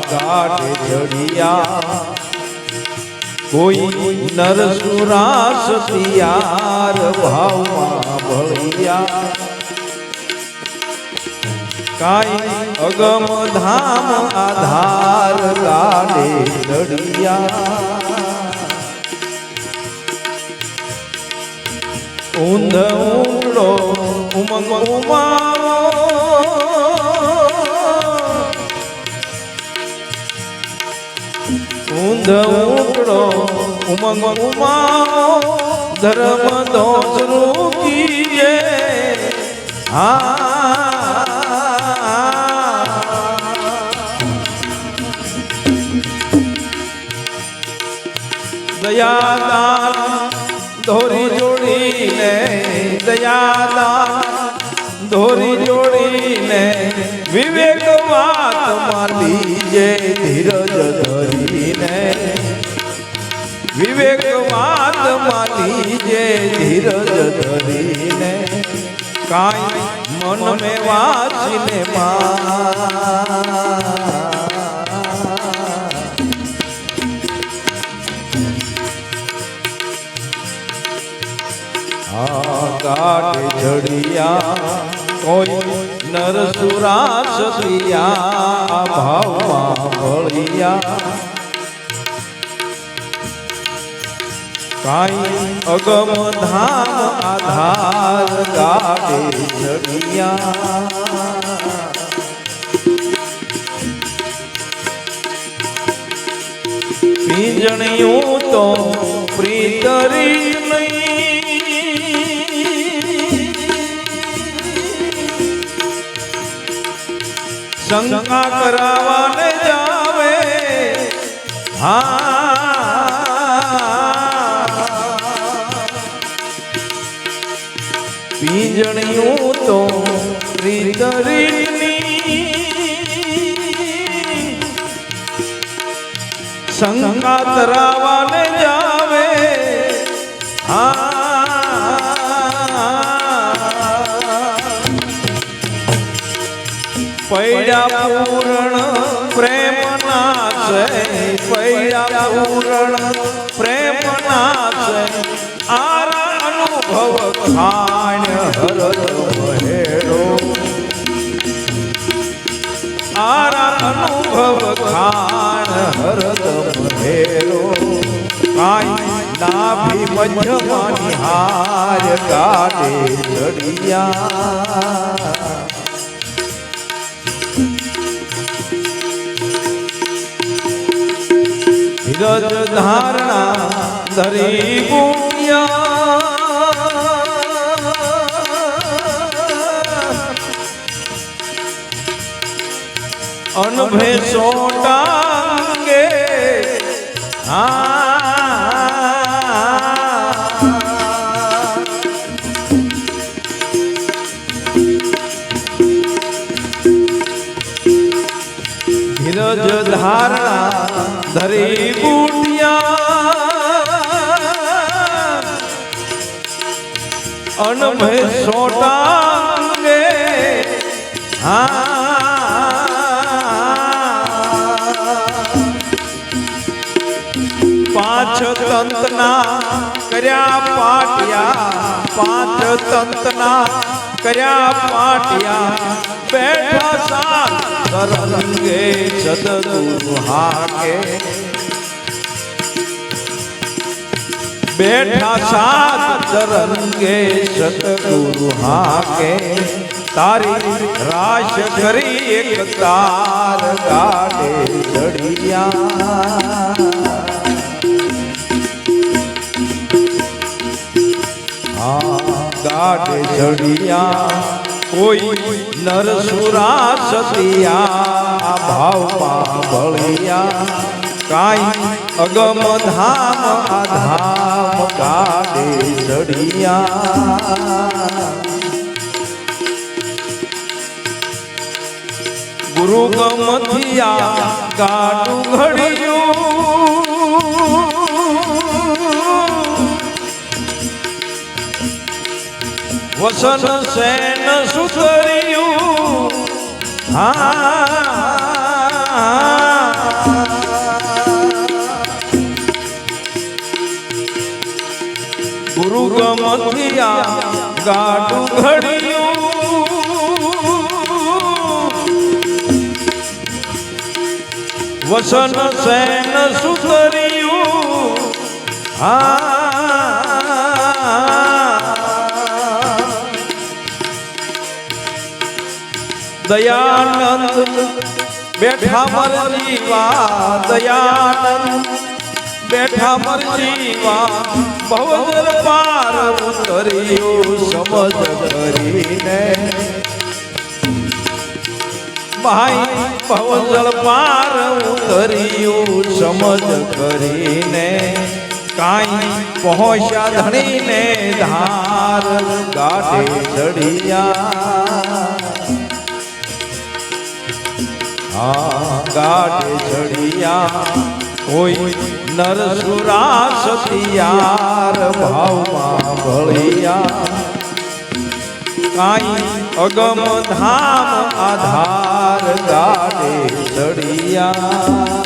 ગાઢ જડિયા કોઈ નરસુરા સતિયાર ભાવમાં ભળિયા કાઈ અગમ ધામ આધાર ગાડે લડિયા ઊંધ ઊંડો ઉમંગ ઉમારો ઊંધ ઊંડો ઉમંગ ઉમારો ધર્મ દોષ કીજે દયાદાન ધોરી જોડીને દયાદાન ધોરી જોડીને વિવેક વાત માલીજે ધીરજ ધરીને વિવેક વાત માલીજે ધીરજ ધરીને કાઈ મન મે વાસીને ગાઢ જડિયા કોઈ નરસુરા સતિયા ભાવમાં ભળિયા કાઈ અગમ ધામ આધાર ગાઢે જડિયા પીંજણિયું તો પ્રીતરી નહીં શંકા કરાવાને જાવે પીંજણિયું તો પ્રીતરીની શંકા કરાવાને જાવે પૈડા પૂરણ પ્રેમ નાશે પૈડા પૂરણ પ્રેમ નાશે આરા અનુભવ ખાણ હરદ મહેડો આરા અનુભવ ખાણ હરદ મહેડો કાઈ નાભી મધ્યમાની હાર ગાડે ચડિયા ધીરજ ધારણા ધરી ગુણ્યા અનભે સોટાંગે ધીરજ ધારણા ધરી બુટિયા અનભે સોટાંગે પાંચ તંતના કર્યા પાટિયા પાંચ તંતના કર્યા પાટિયા બેઠા સાત તરંગે સદગુરુ હાકે બેઠા સાત તરંગે સદગુરુ હાકે તારી રાશ કરી એક તાર ગાડે ચડિયા ગાઢ જડિયા કોઈ નરસુરા સતિયા ભાવમાં ભળિયા કાઈ અગમ ધામ આધામ ગાડે ચડિયા ગુરુ ગમથિયા ગાડું ઘડિયું વસન સેન સુતરિયું ગમથિયા ગાડું ઘડ્યું વસન સેન સુતર્યું દયાનંદ બેઠા મર જીવા દયાનંદ બેઠા મર જીવા ભવજલ પાર ઉતર્યું સમજ કરીને ભાઈ ભવજલ પાર ઉતર્યું સમજ કરીને કાંઈ પહોંચ્યા ધણીને ધાર ગાડે ચડિયા ગાડે ચડિયા કોઈ નરસુરા સતિયાર ભાવમાં ભળિયા કાંઈ અગમ ધામ આધાર ગાડે ચડિયા